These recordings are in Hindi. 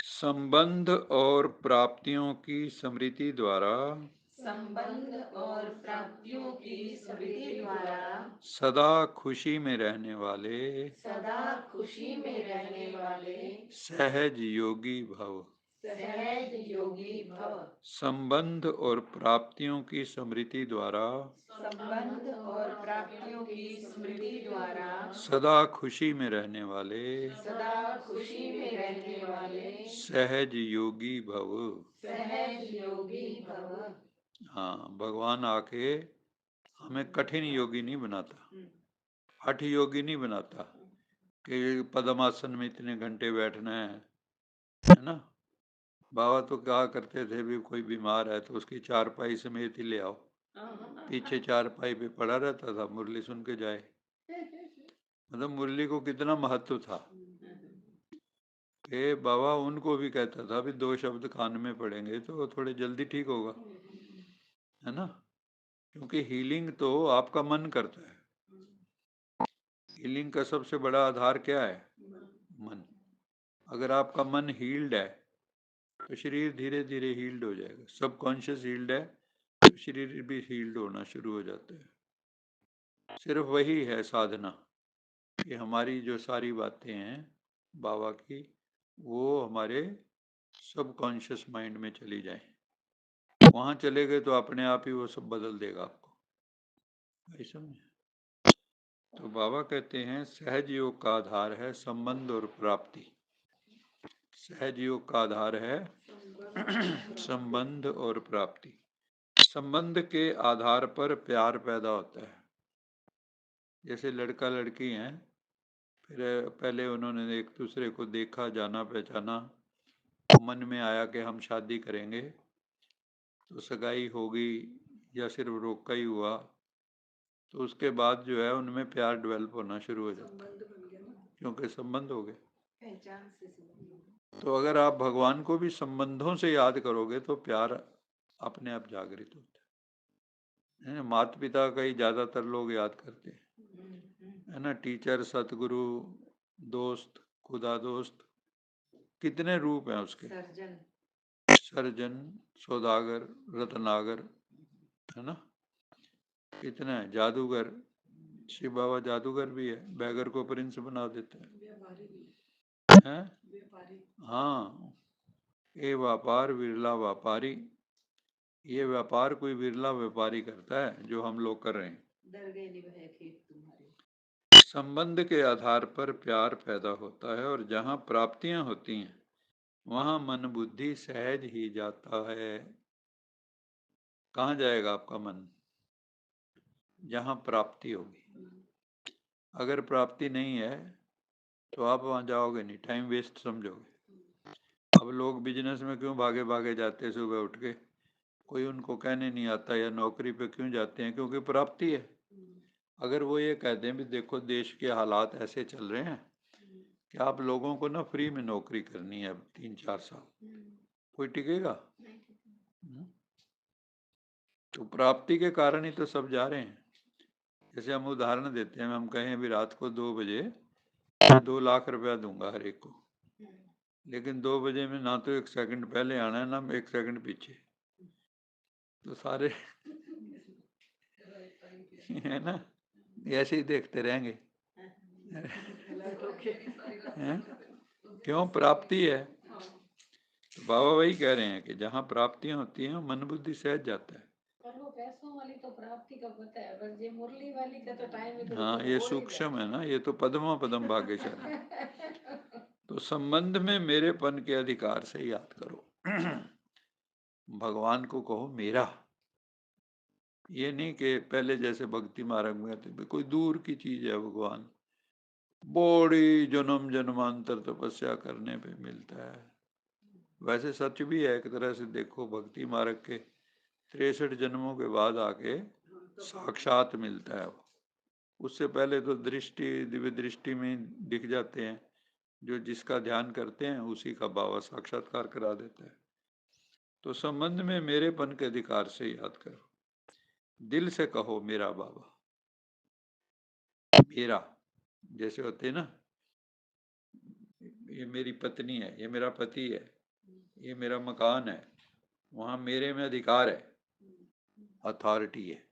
संबंध और प्राप्तियों की स्मृति द्वारा सदा खुशी में रहने वाले सहज योगी भव। संबंध और प्राप्तियों की स्मृति द्वारा सदा खुशी में रहने वाले सहज योगी भव। हाँ, भगवान आके हमें कठिन योगी नहीं बनाता, हठ योगी नहीं बनाता कि पद्मासन में इतने घंटे बैठना है ना। बाबा तो कहा करते थे भी कोई बीमार है तो उसकी चारपाई समेत ही ले आओ, पीछे चारपाई पे पड़ा रहता था, मुरली सुन के जाए। मतलब मुरली को कितना महत्व था कि बाबा उनको भी कहता था भी 2 शब्द कान में पड़ेंगे तो थोड़े जल्दी ठीक होगा, है ना। क्योंकि हीलिंग तो आपका मन करता है। हीलिंग का सबसे बड़ा आधार क्या है? मन। अगर आपका मन हील्ड है तो शरीर धीरे धीरे हील्ड हो जाएगा। सबकॉन्शियस हील्ड है तो शरीर भी हील्ड होना शुरू हो जाता है। सिर्फ वही है साधना कि हमारी जो सारी बातें हैं बाबा की वो हमारे सबकॉन्शियस माइंड में चली जाए। वहां चले गए तो अपने आप ही वो सब बदल देगा आपको, ऐसा समझे। तो बाबा कहते हैं सहज योग का आधार है संबंध और प्राप्ति। सहज योग का आधार है संबंध और प्राप्ति। संबंध के आधार पर प्यार पैदा होता है। जैसे लड़का लड़की हैं, फिर पहले उन्होंने एक दूसरे को देखा, जाना पहचाना, मन में आया कि हम शादी करेंगे, तो सगाई होगी या सिर्फ रोका ही हुआ, तो उसके बाद जो है उनमें प्यार डेवलप होना शुरू हो जाता है क्योंकि संबंध हो गए। तो अगर आप भगवान को भी संबंधों से याद करोगे तो प्यार अपने आप जागृत होता है। माता पिता का ही ज्यादातर लोग याद करते हैं, है ना। टीचर, सतगुरु, दोस्त, खुदा दोस्त, कितने रूप हैं उसके। सर्जन, सौदागर, रत्नागर, है ना। कितना है। जादूगर, शिव बाबा जादूगर भी है, बैगर को प्रिंस बना देते हैं। हाँ, ये व्यापार विरला व्यापारी, ये व्यापार कोई विरला व्यापारी करता है जो हम लोग कर रहे हैं। संबंध के आधार पर प्यार पैदा होता है और जहाँ प्राप्तियां होती हैं वहाँ मन बुद्धि सहज ही जाता है। कहाँ जाएगा आपका मन? जहाँ प्राप्ति होगी। अगर प्राप्ति नहीं है तो आप वहाँ जाओगे नहीं, टाइम वेस्ट समझोगे। अब लोग बिजनेस में क्यों भागे भागे जाते हैं सुबह उठ के? कोई उनको कहने नहीं आता। या नौकरी पे क्यों जाते हैं? क्योंकि प्राप्ति है। अगर वो ये कह दें भी देखो देश के हालात ऐसे चल रहे हैं कि आप लोगों को ना फ्री में नौकरी करनी है अब 3-4 साल, कोई टिकेगा? तो प्राप्ति के कारण ही तो सब जा रहे हैं। जैसे हम उदाहरण देते हैं, हम कहें भी रात को 2 बजे 2 लाख रुपया दूंगा हर एक को, लेकिन 2 बजे में ना तो 1 सेकंड पहले आना है ना 1 सेकंड पीछे, तो सारे है ना, ऐसे ही देखते रहेंगे। हैं? क्यों? प्राप्ति है। तो बाबा वही कह रहे हैं कि जहाँ प्राप्तियां होती हैं मन बुद्धि सहज जाता है। पर वो पैसों वाली तो प्राप्ति का पता है, बस ये मुरली वाली का तो टाइम हाँ, ये सूक्ष्म है ना, ये तो पद्मा पदम भाग्यशाली। तो संबंध में मेरेपन के अधिकार से याद करो। भगवान को कहो मेरा। ये नहीं कि पहले जैसे भक्ति मार्ग में थे कोई दूर की चीज है भगवान, बड़ी जन्म जन्मांतर तपस्या करने पे मिलता है। वैसे सच भी है एक तरह से देखो, भक्ति मार्ग के 63 जन्मों के बाद आके साक्षात मिलता है। उससे पहले तो दृष्टि, दिव्य दृष्टि में दिख जाते हैं। जो जिसका ध्यान करते हैं उसी का बाबा साक्षात्कार करा देता है। तो संबंध में मेरेपन के अधिकार से याद करो। दिल से कहो मेरा बाबा। मेरा जैसे होते ना ये मेरी पत्नी है, ये मेरा पति है, ये मेरा मकान है, वहाँ मेरे में अधिकार है, अथॉरिटी है।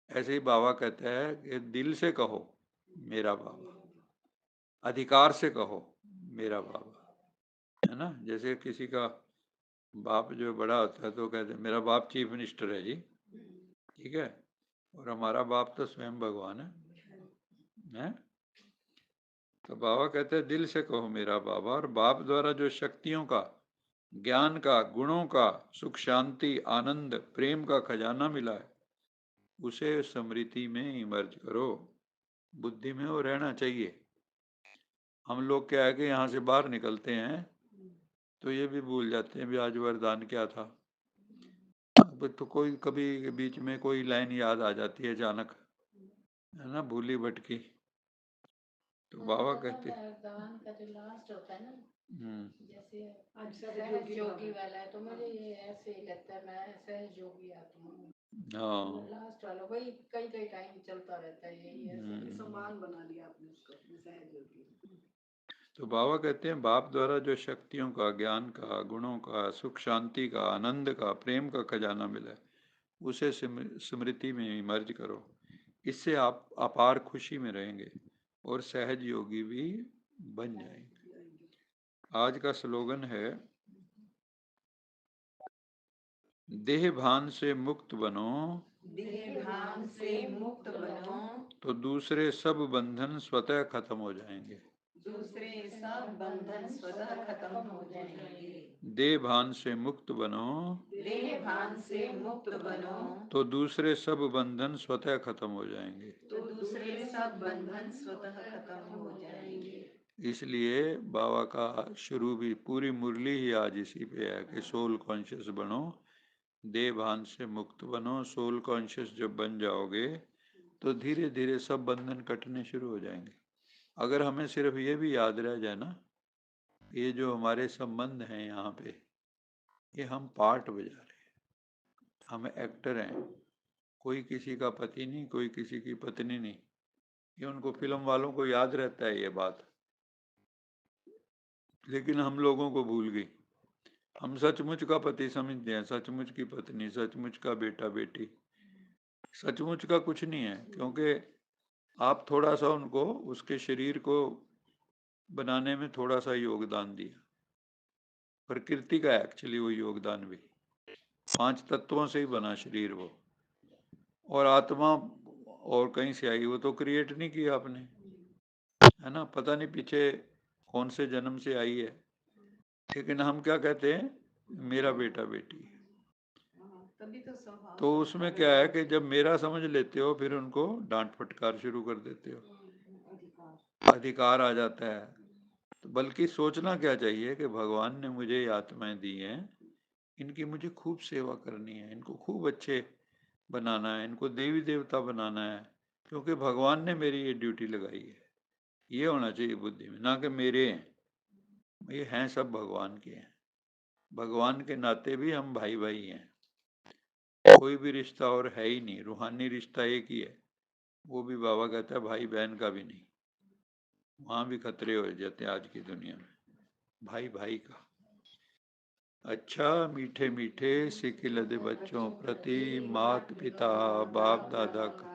ऐसे ही बाबा कहता है कि दिल से कहो मेरा बाबा, अधिकार से कहो मेरा बाबा, है ना। जैसे किसी का बाप जो बड़ा होता है तो कहते हैं मेरा बाप चीफ मिनिस्टर है जी, ठीक है, और हमारा बाप तो स्वयं भगवान है। तो बाबा कहते हैं दिल से कहो मेरा बाबा, और बाप द्वारा जो शक्तियों का, ज्ञान का, गुणों का, सुख शांति आनंद प्रेम का खजाना मिला है, उसे स्मृति में इमर्ज करो। बुद्धि में वो रहना चाहिए। हम लोग क्या है कि यहाँ से बाहर निकलते हैं तो ये भी भूल जाते हैं भी आज वरदान क्या था। अब तो कोई कभी बीच में कोई लाइन याद आ जाती है अचानक, है ना, भूली भटकी। तो बाबा कहते वरदान का जो लास्ट होता है ना, जैसे सहज योगी वाला है, तो मुझे ये ऐसे ही लगता है मैं सहज योगी आत्मा हूँ। हाँ, लास्ट वाला वही कई कई टाइम चलता रहता है, यही ऐसे सम्मान बना लिया आपने उसको अपने सहज योगी। तो बाबा कहते हैं बाप द्वारा जो शक्तियों का, ज्ञान का, गुणों का, सुख शांति का, आनंद का, प्रेम का खजाना मिला है, उसे स्मृति में इमर्ज करो। इससे आप अपार खुशी में रहेंगे और सहज योगी भी बन जाएंगे। आज का स्लोगन है देह भान से मुक्त बनो, देह भान से मुक्त बनो, तो दूसरे सब बंधन स्वतः खत्म हो जाएंगे। दूसरे सब बंधन स्वतः खत्म हो जाएंगे। देह भान से मुक्त बनो, देह भान से मुक्त बनो, तो दूसरे सब बंधन स्वतः खत्म हो जाएंगे। तो दूसरे सब बंधन स्वतः खत्म हो जाएंगे। इसलिए बाबा का शुरू भी पूरी मुरली ही आज इसी पे है कि सोल कॉन्शियस बनो, देह भान से मुक्त बनो। सोल कॉन्शियस जब बन जाओगे तो धीरे धीरे सब बंधन कटने शुरू हो जाएंगे। अगर हमें सिर्फ ये भी याद रह जाए ना, ये जो हमारे संबंध हैं यहाँ पे, ये हम पार्ट बजा रहे हैं, हम एक्टर हैं। कोई किसी का पति नहीं, कोई किसी की पत्नी नहीं। ये उनको फिल्म वालों को याद रहता है ये बात, लेकिन हम लोगों को भूल गई। हम सचमुच का पति समझते हैं, सचमुच की पत्नी, सचमुच का बेटा बेटी। सचमुच का कुछ नहीं है, क्योंकि आप थोड़ा सा उनको, उसके शरीर को बनाने में थोड़ा सा योगदान दिया। प्रकृति का एक्चुअली वो योगदान भी, 5 तत्वों से ही बना शरीर वो, और आत्मा और कहीं से आई, वो तो क्रिएट नहीं किया आपने, है ना। पता नहीं पीछे कौन से जन्म से आई है, लेकिन हम क्या कहते हैं, मेरा बेटा बेटी। तभी तो तो उसमें क्या है कि जब मेरा समझ लेते हो फिर उनको डांट फटकार शुरू कर देते हो, अधिकार आ जाता है। तो बल्कि सोचना क्या चाहिए कि भगवान ने मुझे ये आत्माएं दी हैं, इनकी मुझे खूब सेवा करनी है, इनको खूब अच्छे बनाना है, इनको देवी देवता बनाना है, क्योंकि भगवान ने मेरी ये ड्यूटी लगाई है। ये होना चाहिए बुद्धि में, ना कि मेरे हैं। ये हैं सब भगवान के हैं, भगवान के नाते भी हम भाई भाई हैं। कोई भी रिश्ता और है ही नहीं, रूहानी रिश्ता एक ही है, वो भी बाबा कहता है भाई बहन का भी नहीं। वहां भी खतरे हो जाते हैं आज की दुनिया में, भाई भाई का। अच्छा, मीठे मीठे सिकिलद बच्चों प्रति मात पिता बाप दादा का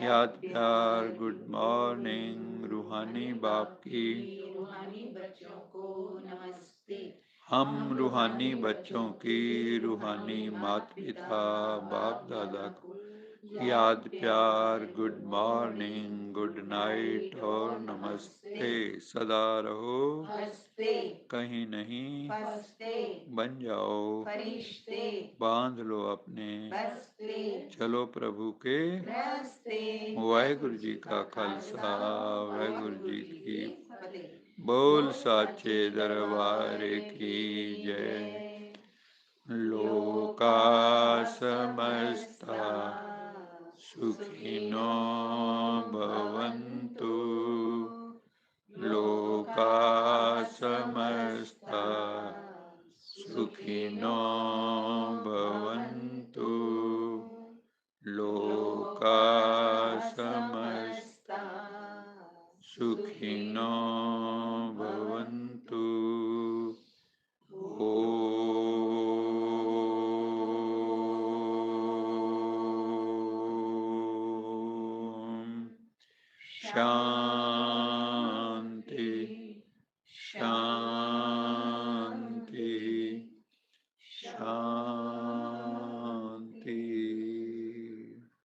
याद प्यार, गुड मॉर्निंग रूहानी बाप की। रूहानी बच्चों को नमस्ते। हम रूहानी बच्चों की रूहानी माता पिता बाप दादा को याद प्यार, गुड मॉर्निंग, गुड नाइट और नमस्ते। सदा रहो हंसते, कहीं नहीं फंसते, बन जाओ फरिश्ते, बांध लो अपने बसते, चलो प्रभु के रस्ते। वाहिगुरु जी का खालसा, वाहिगुरु जी की फतेह। बोल साचे दरबार की जय। लोका समस्ता सुखिनो भवन्तु, लोका समस्ता सुखिनो भवन्तु, लोका समस्ता सुखिनो भवन्तु। शांति।